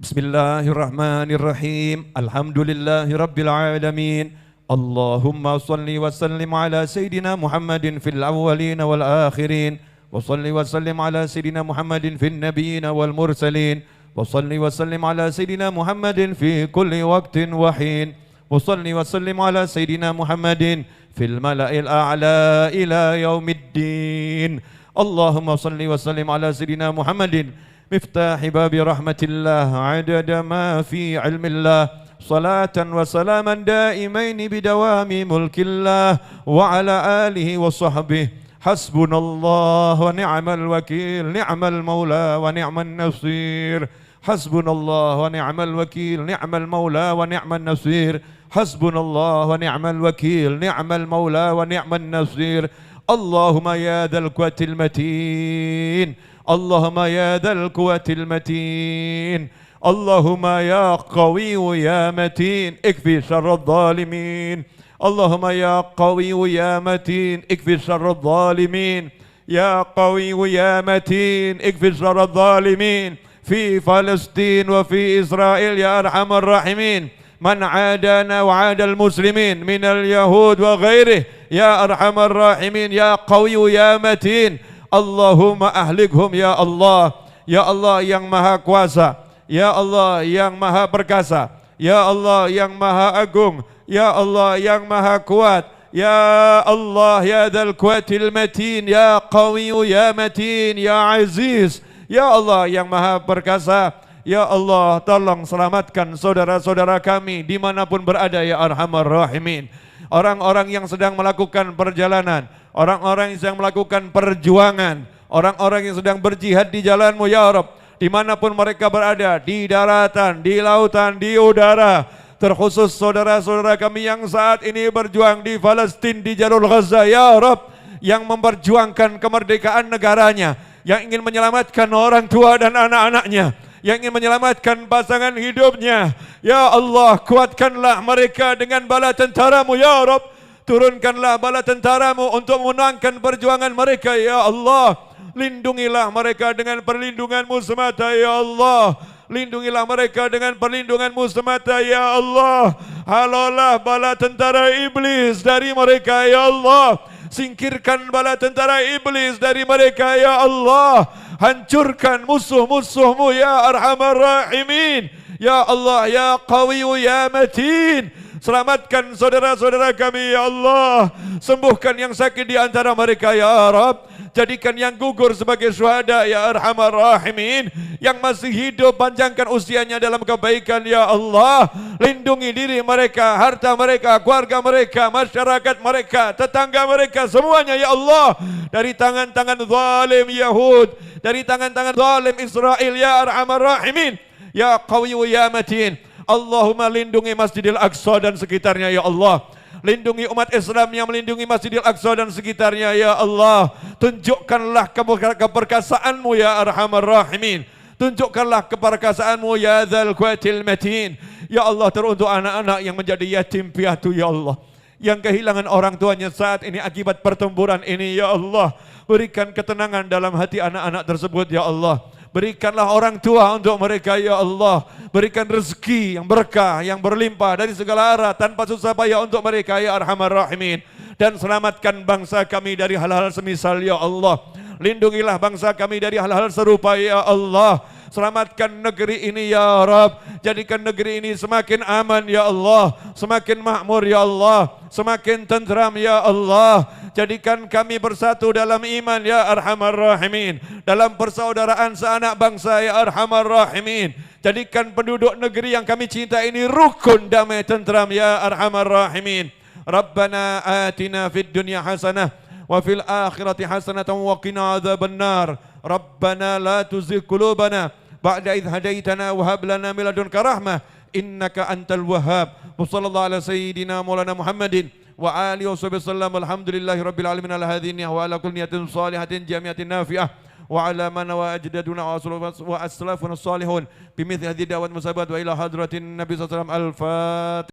Bismillahirrahmanirrahim. Alhamdulillahirabbil alamin. Allahumma salli wa sallim ala sayyidina Muhammadin fil awwalin wal akhirin. Wa salli wa sallim ala sayyidina Muhammadin fil nabiyyin wal mursalin. Wa salli wa sallim ala sayyidina Muhammadin fi kulli waqtin wa hin. Wa salli wa sallim ala sayyidina Muhammadin fil mala'il a'la ila yaumiddin. Allahumma salli wa sallim ala sayyidina Muhammadin مفتاح باب رحمة الله عدد ما في علم الله صلاة وسلاما دائمين بدوام ملك الله وعلى آله وصحبه حسبنا الله ونعم الوكيل نعم المولى ونعم النصير حسبنا الله ونعم الوكيل نعم المولى ونعم النصير حسبنا الله ونعم الوكيل نعم المولى ونعم النصير اللهم يا ذا القوة المتين اللهم يا ذا القوة المتين اللهم يا قوي يا متين اكفي شر الظالمين اللهم يا قوي يا متين اكفي شر الظالمين يا قوي يا متين اكفي شر الظالمين في فلسطين وفي إسرائيل يا أرحم الراحمين من عادانا وعاد المسلمين من اليهود وغيره يا أرحم الراحمين يا قوي يا متين Allahumma ahlikhum ya Allah. Ya Allah yang maha kuasa, ya Allah yang maha perkasa, ya Allah yang maha agung, ya Allah yang maha kuat, ya Allah ya dzal quwwatil matin, ya qawi ya matin, ya aziz, ya Allah yang maha perkasa. Ya Allah tolong selamatkan saudara-saudara kami dimanapun berada ya arhamar rahimin. Orang-orang yang sedang melakukan perjalanan, orang-orang yang sedang melakukan perjuangan, orang-orang yang sedang berjihad di jalan-Mu ya Rabb, dimanapun mereka berada, di daratan, di lautan, di udara, terkhusus saudara-saudara kami yang saat ini berjuang di Palestina, di jalur Gaza ya Rabb, yang memperjuangkan kemerdekaan negaranya, yang ingin menyelamatkan orang tua dan anak-anaknya, yang ingin menyelamatkan pasangan hidupnya. Ya Allah, kuatkanlah mereka dengan bala tentara-Mu ya Rabb. Turunkanlah bala tentara-Mu untuk memenangkan perjuangan mereka ya Allah. Lindungilah mereka dengan perlindungan-Mu semata ya Allah. Lindungilah mereka dengan perlindungan-Mu semata ya Allah. Halolah bala tentara iblis dari mereka ya Allah. Singkirkan bala tentara iblis dari mereka ya Allah. Hancurkan musuh-musuh-Mu ya Arhamar Rahimin. Ya Allah ya Qawiyu ya Matin. Selamatkan saudara-saudara kami ya Allah. Sembuhkan yang sakit di antara mereka ya Rabb. Jadikan yang gugur sebagai syuhada ya Arhamar Rahimin. Yang masih hidup panjangkan usianya dalam kebaikan ya Allah. Lindungi diri mereka, harta mereka, keluarga mereka, masyarakat mereka, tetangga mereka, semuanya ya Allah. Dari tangan-tangan zalim Yahud, dari tangan-tangan zalim Israel ya Arhamar Rahimin. Ya Qawiyu ya Matin. Allahumma lindungi Masjidil Aqsa dan sekitarnya ya Allah. Lindungi umat Islam yang melindungi Masjidil Aqsa dan sekitarnya ya Allah. Tunjukkanlah keperkasaan-Mu ya Arhamar Rahimin. Tunjukkanlah keperkasaan-Mu ya Dzal Quwwatil Matin. Ya Allah, teruntuk anak-anak yang menjadi yatim piatu ya Allah, yang kehilangan orang tuanya saat ini akibat pertempuran ini ya Allah. Berikan ketenangan dalam hati anak-anak tersebut ya Allah. Berikanlah orang tua untuk mereka ya Allah. Berikan rezeki yang berkah, yang berlimpah dari segala arah tanpa susah payah untuk mereka ya Arhamar Rahimin. Dan selamatkan bangsa kami dari hal-hal semisal ya Allah. Lindungilah bangsa kami dari hal-hal serupa ya Allah. Selamatkan negeri ini ya Rabb. Jadikan negeri ini semakin aman ya Allah, semakin makmur ya Allah, semakin tentram ya Allah. Jadikan kami bersatu dalam iman ya Arhamar Rahimin, dalam persaudaraan seanak bangsa ya Arhamar Rahimin. Jadikan penduduk negeri yang kami cinta ini rukun, damai, tentram ya Arhamar Rahimin. Rabbana atina fid dunya hasanah wa fil akhirati hasanatan wa qina adzabannar. Rabbana la tuzigh qulubana ba'da idh hadaitana wa hab lana min ladunka rahmah innaka antal wahhab. Wa sallallahu ala sayyidina maulana Muhammadin wa alihi wa sahbihi sallam. Alhamdulillahi rabbil alamin ala hadhihi wa ala kulli niyatin salihatin jamiatin nafi'ah wa ala man wa ajdaduna wa aslafuna salihun bimithli hadhihi da'wat musabat wa ila hadratin nabi sallallahu alaihi wasallam. Al-Fatihah.